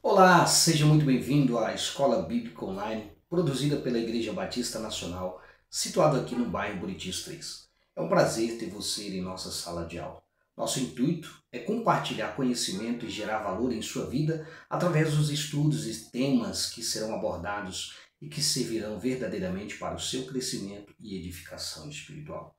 Olá, seja muito bem-vindo à Escola Bíblica Online, produzida pela Igreja Batista Nacional, situada aqui no bairro Buritis 3. É um prazer ter você em nossa sala de aula. Nosso intuito é compartilhar conhecimento e gerar valor em sua vida através dos estudos e temas que serão abordados e que servirão verdadeiramente para o seu crescimento e edificação espiritual.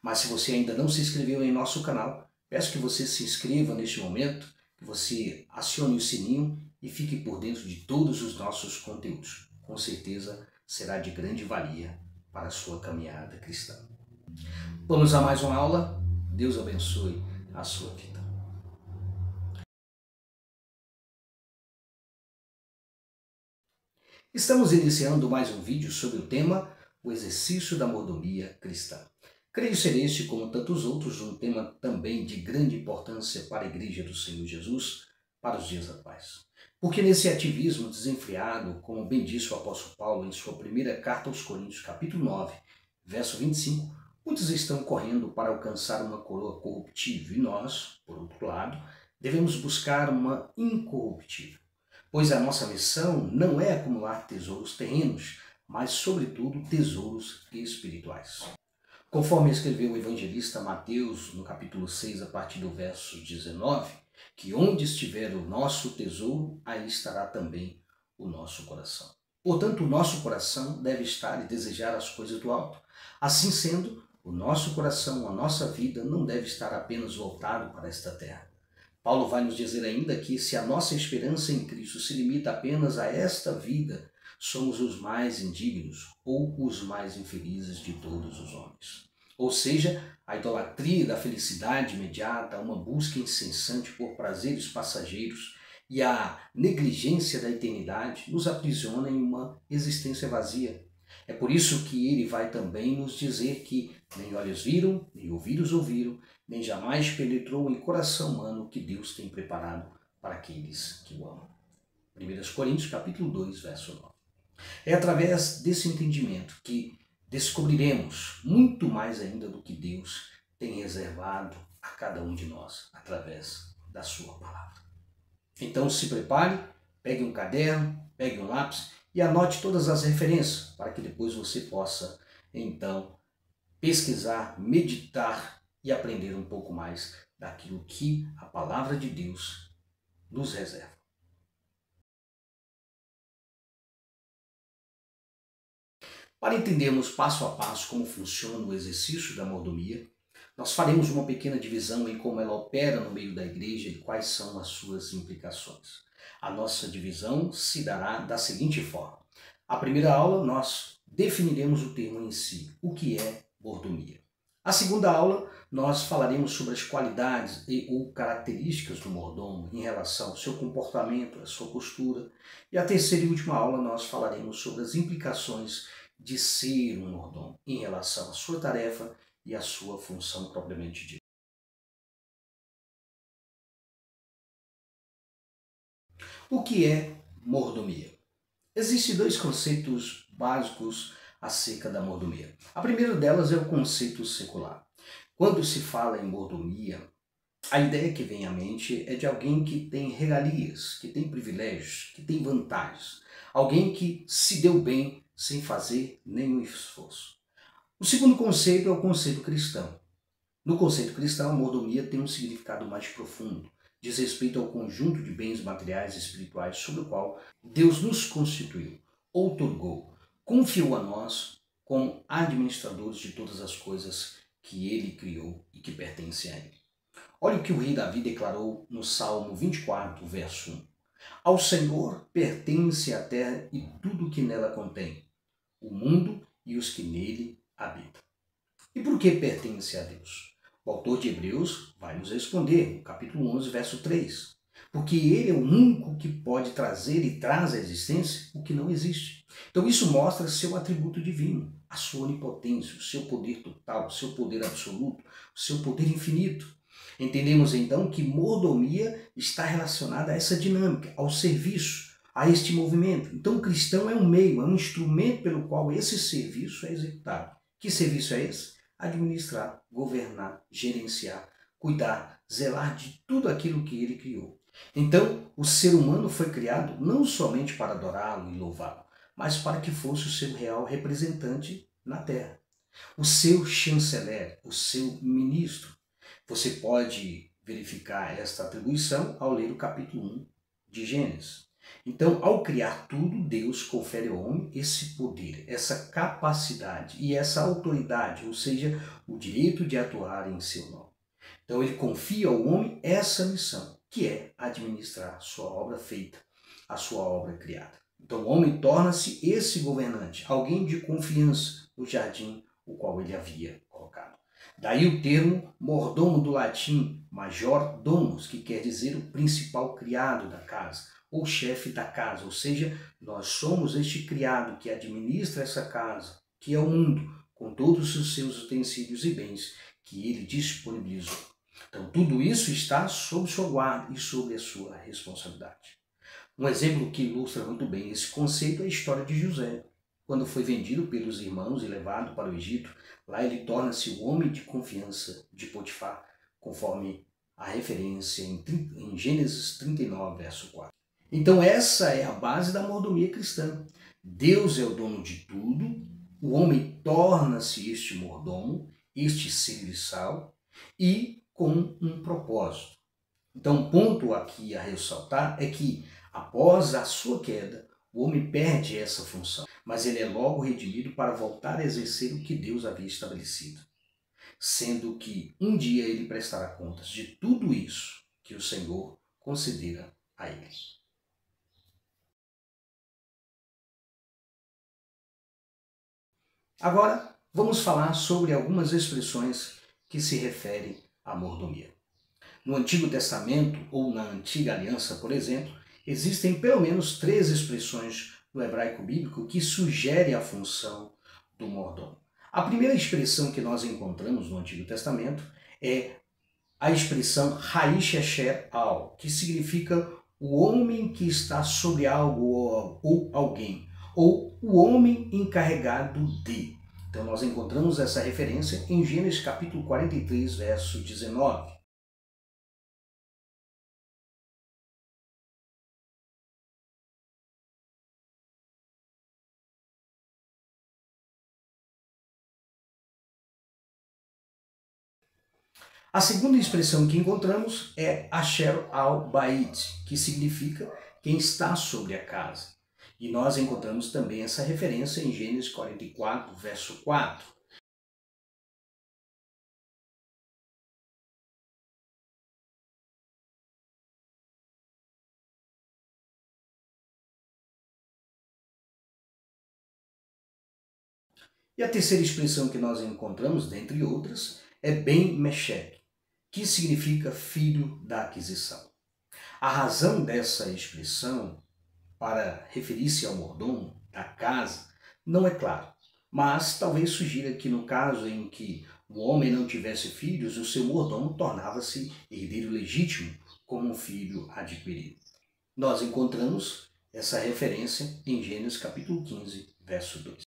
Mas se você ainda não se inscreveu em nosso canal, peço que você se inscreva neste momento, que você acione o sininho e fique por dentro de todos os nossos conteúdos. Com certeza será de grande valia para a sua caminhada cristã. Vamos a mais uma aula? Deus abençoe a sua vida. Estamos iniciando mais um vídeo sobre o tema o exercício da mordomia cristã. Creio ser este, como tantos outros, um tema também de grande importância para a Igreja do Senhor Jesus para os dias atuais. Porque nesse ativismo desenfreado, como bem disse o apóstolo Paulo em sua primeira carta aos Coríntios, capítulo 9, verso 25, muitos estão correndo para alcançar uma coroa corruptível e nós, por outro lado, devemos buscar uma incorruptível. Pois a nossa missão não é acumular tesouros terrenos, mas, sobretudo, tesouros espirituais. Conforme escreveu o evangelista Mateus no capítulo 6, a partir do verso 19, que onde estiver o nosso tesouro, aí estará também o nosso coração. Portanto, o nosso coração deve estar e desejar as coisas do alto. Assim sendo, o nosso coração, a nossa vida, não deve estar apenas voltado para esta terra. Paulo vai nos dizer ainda que se a nossa esperança em Cristo se limita apenas a esta vida, somos os mais indignos ou os mais infelizes de todos os homens. Ou seja, a idolatria da felicidade imediata, uma busca incessante por prazeres passageiros e a negligência da eternidade nos aprisiona em uma existência vazia. É por isso que ele vai também nos dizer que nem olhos viram, nem ouvidos ouviram, nem jamais penetrou em coração humano o que Deus tem preparado para aqueles que o amam. 1 Coríntios capítulo 2, verso 9. É através desse entendimento que descobriremos muito mais ainda do que Deus tem reservado a cada um de nós através da sua palavra. Então se prepare, pegue um caderno, pegue um lápis e anote todas as referências para que depois você possa, então, pesquisar, meditar e aprender um pouco mais daquilo que a palavra de Deus nos reserva. Para entendermos passo a passo como funciona o exercício da mordomia, nós faremos uma pequena divisão em como ela opera no meio da igreja e quais são as suas implicações. A nossa divisão se dará da seguinte forma. A primeira aula nós definiremos o termo em si, o que é mordomia. A segunda aula nós falaremos sobre as qualidades e ou características do mordomo em relação ao seu comportamento, à sua postura. E a terceira e última aula nós falaremos sobre as implicações de ser um mordomo em relação à sua tarefa e à sua função propriamente dita. O que é mordomia? Existem dois conceitos básicos acerca da mordomia. A primeira delas é o conceito secular. Quando se fala em mordomia, a ideia que vem à mente é de alguém que tem regalias, que tem privilégios, que tem vantagens. Alguém que se deu bem sem fazer nenhum esforço. O segundo conceito é o conceito cristão. No conceito cristão, a mordomia tem um significado mais profundo. Diz respeito ao conjunto de bens materiais e espirituais sobre o qual Deus nos constituiu, outorgou, confiou a nós como administradores de todas as coisas que Ele criou e que pertencem a Ele. Olha o que o rei Davi declarou no Salmo 24, verso 1. Ao Senhor pertence a terra e tudo o que nela contém, o mundo e os que nele habitam. E por que pertence a Deus? O autor de Hebreus vai nos responder, no capítulo 11, verso 3. Porque Ele é o único que pode trazer e traz à existência o que não existe. Então isso mostra seu atributo divino, a sua onipotência, o seu poder total, o seu poder absoluto, o seu poder infinito. Entendemos então que mordomia está relacionada a essa dinâmica, ao serviço, a este movimento. Então o cristão é um meio, é um instrumento pelo qual esse serviço é executado. Que serviço é esse? Administrar, governar, gerenciar, cuidar, zelar de tudo aquilo que ele criou. Então, o ser humano foi criado não somente para adorá-lo e louvá-lo, mas para que fosse o seu real representante na terra, o seu chanceler, o seu ministro. Você pode verificar esta atribuição ao ler o capítulo 1 de Gênesis. Então, ao criar tudo, Deus confere ao homem esse poder, essa capacidade e essa autoridade, ou seja, o direito de atuar em seu nome. Então, ele confia ao homem essa missão, que é administrar sua obra feita, a sua obra criada. Então, o homem torna-se esse governante, alguém de confiança no jardim o qual ele havia colocado. Daí o termo mordomo do latim major domus, que quer dizer o principal criado da casa, ou chefe da casa, ou seja, nós somos este criado que administra essa casa, que é o mundo, com todos os seus utensílios e bens que ele disponibilizou. Então, tudo isso está sob sua guarda e sob a sua responsabilidade. Um exemplo que ilustra muito bem esse conceito é a história de José. Quando foi vendido pelos irmãos e levado para o Egito, lá ele torna-se o homem de confiança de Potifar, conforme a referência em Gênesis 39, verso 4. Então essa é a base da mordomia cristã. Deus é o dono de tudo, o homem torna-se este mordomo, este serviçal, e com um propósito. Então, um ponto aqui a ressaltar é que, após a sua queda, o homem perde essa função, mas ele é logo redimido para voltar a exercer o que Deus havia estabelecido, sendo que um dia ele prestará contas de tudo isso que o Senhor considera a ele. Agora, vamos falar sobre algumas expressões que se referem à mordomia. No Antigo Testamento ou na Antiga Aliança, por exemplo, existem pelo menos 3 expressões no hebraico bíblico que sugerem a função do mordomo. A primeira expressão que nós encontramos no Antigo Testamento é a expressão Haish Asher Al, que significa o homem que está sobre algo ou alguém, ou o homem encarregado de. Então nós encontramos essa referência em Gênesis capítulo 43, verso 19. A segunda expressão que encontramos é Asher al-Bait, que significa quem está sobre a casa. E nós encontramos também essa referência em Gênesis 44, verso 4. E a terceira expressão que nós encontramos, dentre outras, é Ben Meshech, que significa filho da aquisição. A razão dessa expressão para referir-se ao mordomo da casa não é claro, mas talvez sugira que no caso em que o homem não tivesse filhos, o seu mordomo tornava-se herdeiro legítimo como um filho adquirido. Nós encontramos essa referência em Gênesis capítulo 15, verso 2.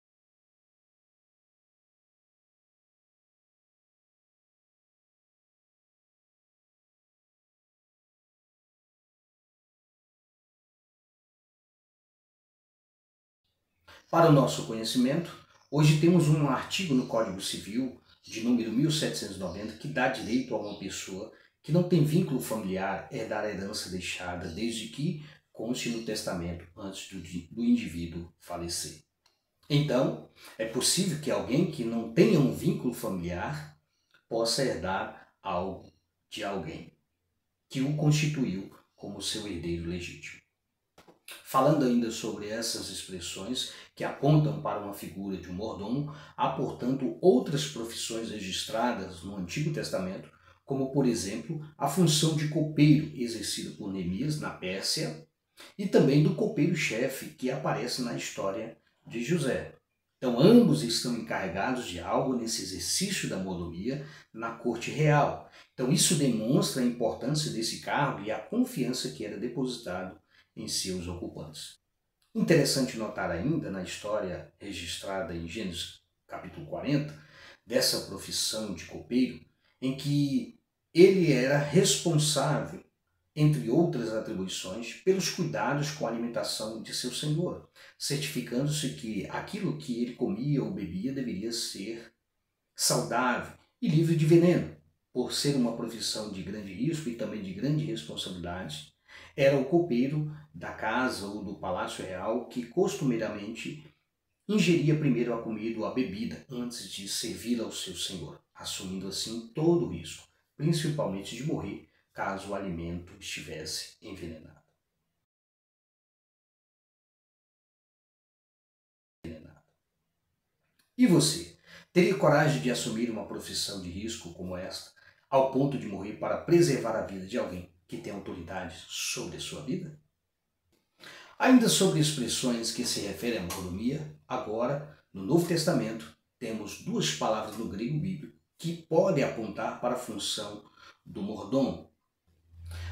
Para o nosso conhecimento, hoje temos um artigo no Código Civil, de número 1790, que dá direito a uma pessoa que não tem vínculo familiar herdar a herança deixada desde que conste no testamento antes do indivíduo falecer. Então, é possível que alguém que não tenha um vínculo familiar possa herdar algo de alguém que o constituiu como seu herdeiro legítimo. Falando ainda sobre essas expressões que apontam para uma figura de um mordomo, há, portanto, outras profissões registradas no Antigo Testamento, como, por exemplo, a função de copeiro exercida por Neemias na Pérsia e também do copeiro-chefe que aparece na história de José. Então, ambos estão encarregados de algo nesse exercício da mordomia na corte real. Então, isso demonstra a importância desse cargo e a confiança que era depositado em seus ocupantes. Interessante notar ainda na história registrada em Gênesis capítulo 40, dessa profissão de copeiro, em que ele era responsável entre outras atribuições, pelos cuidados com a alimentação de seu senhor, certificando-se que aquilo que ele comia ou bebia deveria ser saudável e livre de veneno. Por ser uma profissão de grande risco e também de grande responsabilidade, era o copeiro da casa ou do palácio real que costumeiramente ingeria primeiro a comida ou a bebida antes de servi-la ao seu senhor, assumindo assim todo o risco, principalmente de morrer caso o alimento estivesse envenenado. E você, teria coragem de assumir uma profissão de risco como esta, ao ponto de morrer para preservar a vida de alguém que tem autoridade sobre a sua vida? Ainda sobre expressões que se referem à mordomia, agora, no Novo Testamento, temos duas palavras no grego bíblico que podem apontar para a função do mordomo.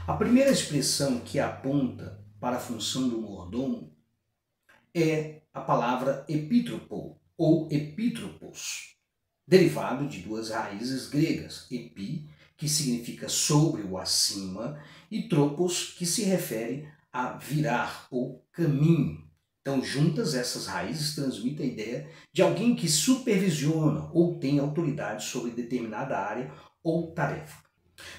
A primeira expressão que aponta para a função do mordomo é a palavra epítropo ou epítropos, derivado de duas raízes gregas, epi, que significa sobre ou acima, e tropos, que se refere a virar ou caminho. Então, juntas, essas raízes transmitem a ideia de alguém que supervisiona ou tem autoridade sobre determinada área ou tarefa.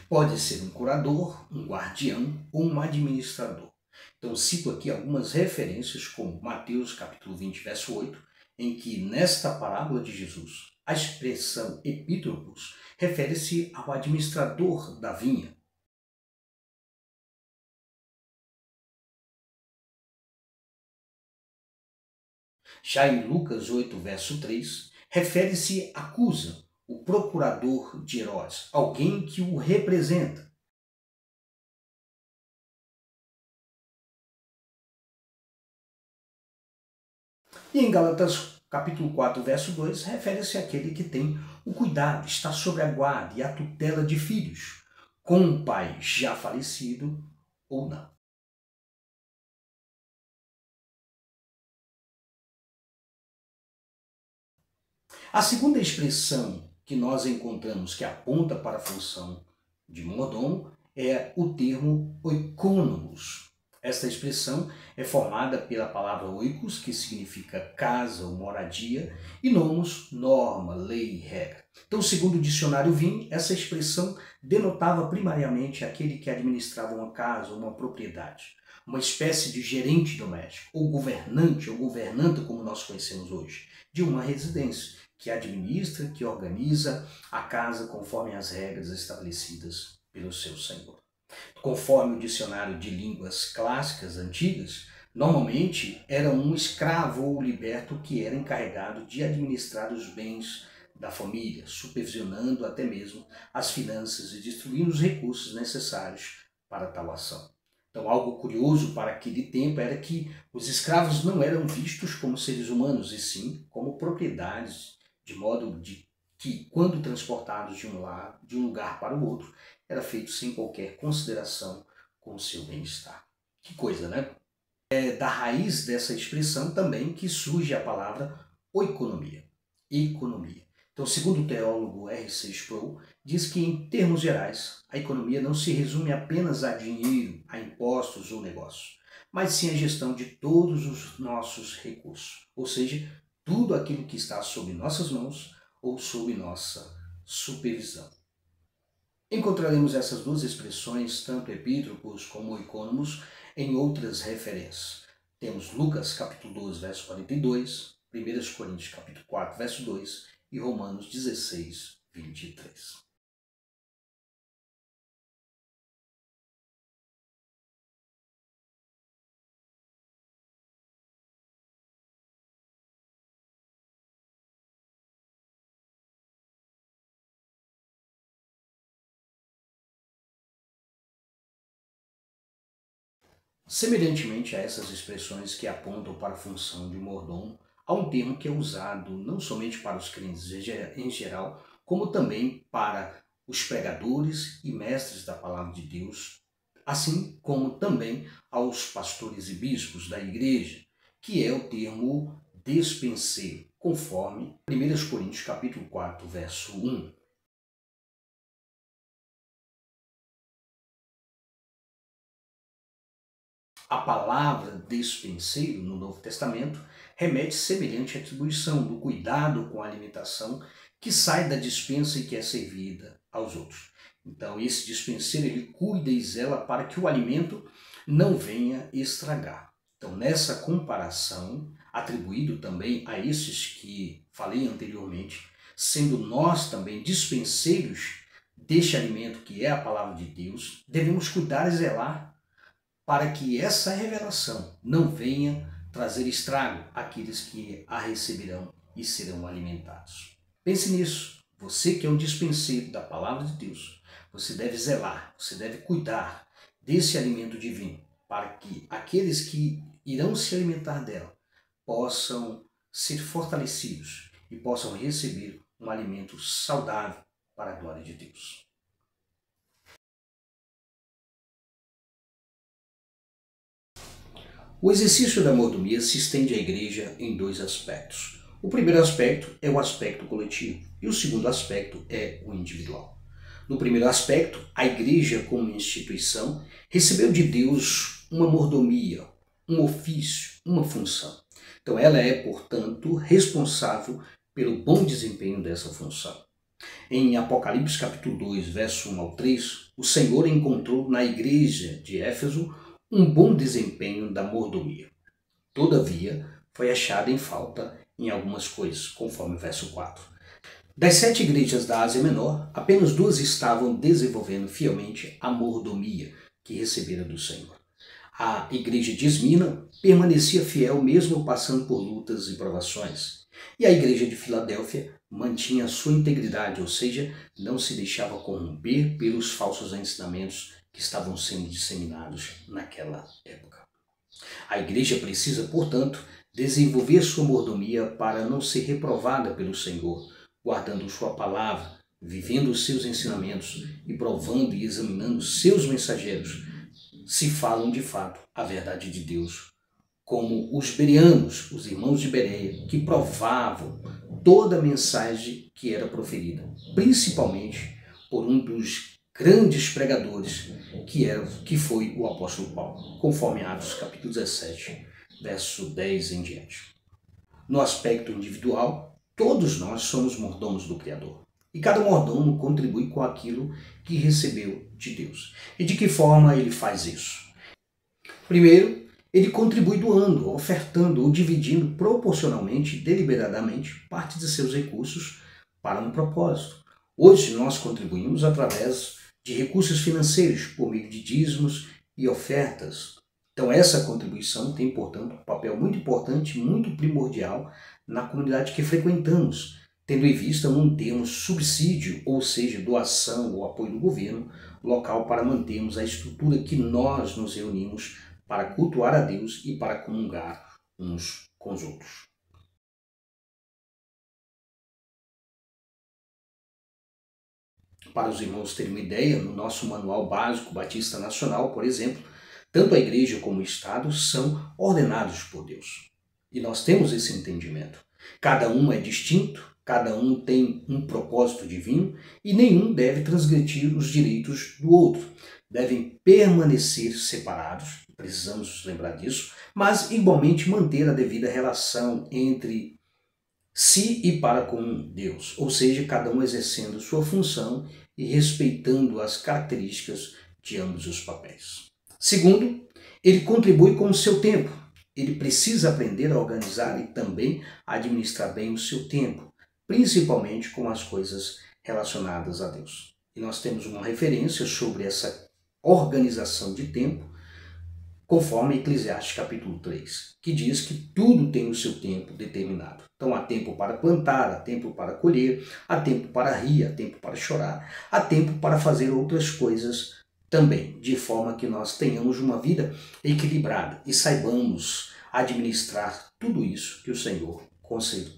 Pode ser um curador, um guardião ou um administrador. Então, cito aqui algumas referências, como Mateus capítulo 20, verso 8, em que, nesta parábola de Jesus, a expressão epítropos refere-se ao administrador da vinha. Já em Lucas 8, verso 3, refere-se a Cusa, o procurador de Herodes, alguém que o representa. E em Gálatas capítulo 4, verso 2, refere-se àquele que tem o cuidado, está sob a guarda e a tutela de filhos, com um pai já falecido ou não. A segunda expressão que nós encontramos que aponta para a função de mordomo é o termo oikonomos. Esta expressão é formada pela palavra oikos, que significa casa ou moradia, e nomos, norma, lei, regra. Então, segundo o dicionário Vim, essa expressão denotava primariamente aquele que administrava uma casa ou uma propriedade, uma espécie de gerente doméstico, ou governante ou governanta, como nós conhecemos hoje, de uma residência, que administra, que organiza a casa conforme as regras estabelecidas pelo seu senhor. Conforme o dicionário de línguas clássicas antigas, normalmente era um escravo ou liberto que era encarregado de administrar os bens da família, supervisionando até mesmo as finanças e distribuindo os recursos necessários para tal ação. Então, algo curioso para aquele tempo era que os escravos não eram vistos como seres humanos, e sim como propriedades, de modo que, quando transportados de um lugar para o outro, era feito sem qualquer consideração com o seu bem-estar. Que coisa, né? É da raiz dessa expressão também que surge a palavra oikonomia. Economia. Então, segundo o teólogo R.C. Sproul, diz que, em termos gerais, a economia não se resume apenas a dinheiro, a impostos ou negócios, mas sim a gestão de todos os nossos recursos, ou seja, tudo aquilo que está sob nossas mãos ou sob nossa supervisão. Encontraremos essas duas expressões, tanto epítropos como economos, em outras referências. Temos Lucas capítulo 12, verso 42, 1 Coríntios capítulo 4, verso 2 e Romanos 16, 23. Semelhantemente a essas expressões que apontam para a função de mordomo, há um termo que é usado não somente para os crentes em geral, como também para os pregadores e mestres da palavra de Deus, assim como também aos pastores e bispos da igreja, que é o termo despenseiro, conforme 1 Coríntios capítulo 4, verso 1. A palavra despenseiro no Novo Testamento remete semelhante atribuição do cuidado com a alimentação que sai da despensa e que é servida aos outros. Então, esse dispenseiro ele cuida e zela para que o alimento não venha estragar. Então, nessa comparação, atribuído também a esses que falei anteriormente, sendo nós também dispenseiros deste alimento que é a palavra de Deus, devemos cuidar e zelar para que essa revelação não venha trazer estrago àqueles que a receberão e serão alimentados. Pense nisso. Você que é um dispenseiro da palavra de Deus, você deve zelar, você deve cuidar desse alimento divino, para que aqueles que irão se alimentar dela possam ser fortalecidos e possam receber um alimento saudável para a glória de Deus. O exercício da mordomia se estende à igreja em dois aspectos. O primeiro aspecto é o aspecto coletivo e o segundo aspecto é o individual. No primeiro aspecto, a igreja como instituição recebeu de Deus uma mordomia, um ofício, uma função. Então ela é, portanto, responsável pelo bom desempenho dessa função. Em Apocalipse capítulo 2, verso 1 ao 3, o Senhor encontrou na igreja de Éfeso um bom desempenho da mordomia. Todavia, foi achada em falta em algumas coisas, conforme o verso 4. Das 7 igrejas da Ásia Menor, apenas 2 estavam desenvolvendo fielmente a mordomia que recebera do Senhor. A igreja de Esmina permanecia fiel mesmo passando por lutas e provações. E a igreja de Filadélfia mantinha a sua integridade, ou seja, não se deixava corromper pelos falsos ensinamentos que estavam sendo disseminados naquela época. A igreja precisa, portanto, desenvolver sua mordomia para não ser reprovada pelo Senhor, guardando sua palavra, vivendo os seus ensinamentos e provando e examinando seus mensageiros, se falam de fato a verdade de Deus, como os bereanos, os irmãos de Bereia, que provavam toda a mensagem que era proferida, principalmente por um dos grandes pregadores que foi o apóstolo Paulo, conforme Atos capítulo 17, verso 10 em diante. No aspecto individual, todos nós somos mordomos do Criador. E cada mordomo contribui com aquilo que recebeu de Deus. E de que forma ele faz isso? Primeiro, ele contribui doando, ofertando ou dividindo proporcionalmente, deliberadamente, parte de seus recursos para um propósito. Hoje nós contribuímos através de recursos financeiros, por meio de dízimos e ofertas. Então essa contribuição tem, portanto, um papel muito importante, muito primordial na comunidade que frequentamos, tendo em vista mantermos subsídio, ou seja, doação ou apoio do governo local para mantermos a estrutura que nós nos reunimos para cultuar a Deus e para comungar uns com os outros. Para os irmãos terem uma ideia, no nosso Manual Básico Batista Nacional, por exemplo, tanto a igreja como o Estado são ordenados por Deus. E nós temos esse entendimento. Cada um é distinto, cada um tem um propósito divino e nenhum deve transgredir os direitos do outro. Devem permanecer separados, precisamos lembrar disso, mas igualmente manter a devida relação entre si e para com Deus, ou seja, cada um exercendo sua função e respeitando as características de ambos os papéis. Segundo, ele contribui com o seu tempo. Ele precisa aprender a organizar e também a administrar bem o seu tempo, principalmente com as coisas relacionadas a Deus. E nós temos uma referência sobre essa organização de tempo, conforme Eclesiastes capítulo 3, que diz que tudo tem o seu tempo determinado. Então há tempo para plantar, há tempo para colher, há tempo para rir, há tempo para chorar, há tempo para fazer outras coisas também, de forma que nós tenhamos uma vida equilibrada e saibamos administrar tudo isso que o Senhor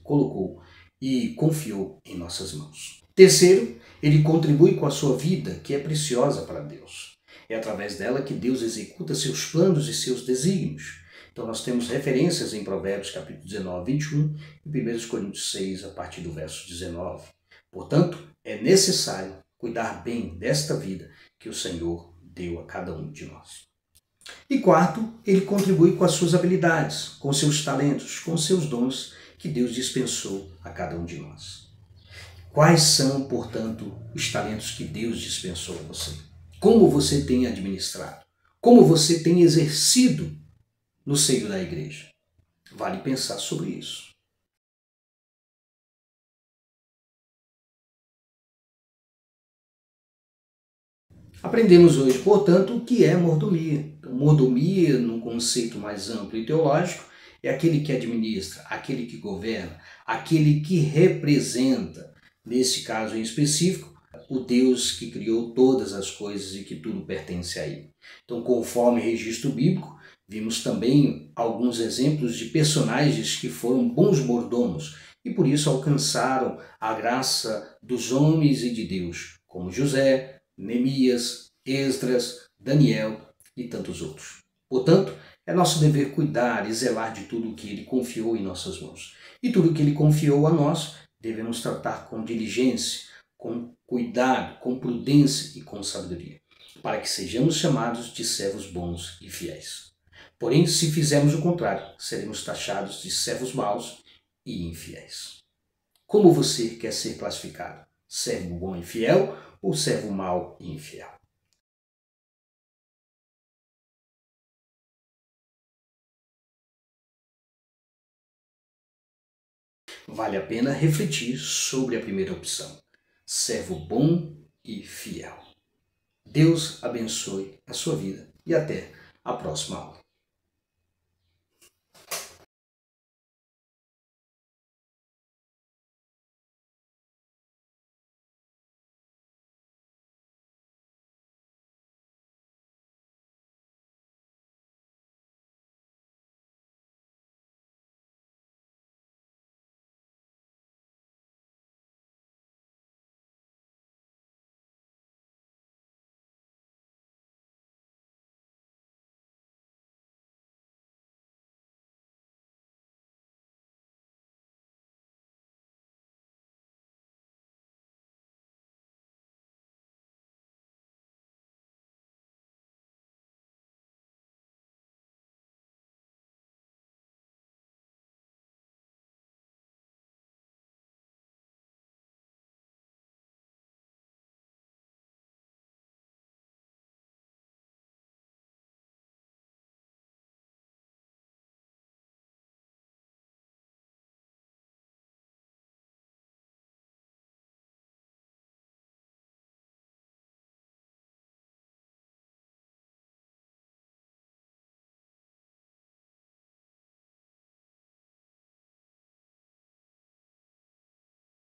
colocou e confiou em nossas mãos. Terceiro, ele contribui com a sua vida, que é preciosa para Deus. É através dela que Deus executa seus planos e seus desígnios. Então nós temos referências em Provérbios capítulo 19, 21 e 1 Coríntios 6, a partir do verso 19. Portanto, é necessário cuidar bem desta vida que o Senhor deu a cada um de nós. E quarto, ele contribui com as suas habilidades, com seus talentos, com seus dons que Deus dispensou a cada um de nós. Quais são, portanto, os talentos que Deus dispensou a você? Como você tem administrado? Como você tem exercido no seio da igreja? Vale pensar sobre isso. Aprendemos hoje, portanto, o que é mordomia. Então, mordomia, num conceito mais amplo e teológico, é aquele que administra, aquele que governa, aquele que representa, nesse caso em específico, o Deus que criou todas as coisas e que tudo pertence a Ele. Então, conforme registro bíblico, vimos também alguns exemplos de personagens que foram bons mordomos e por isso alcançaram a graça dos homens e de Deus, como José, Neemias, Esdras, Daniel e tantos outros. Portanto, é nosso dever cuidar e zelar de tudo o que Ele confiou em nossas mãos. E tudo o que Ele confiou a nós, devemos tratar com diligência, com cuidado, com prudência e com sabedoria, para que sejamos chamados de servos bons e fiéis. Porém, se fizermos o contrário, seremos taxados de servos maus e infiéis. Como você quer ser classificado? Servo bom e fiel ou servo mau e infiel? Vale a pena refletir sobre a primeira opção, servo bom e fiel. Deus abençoe a sua vida e até a próxima aula.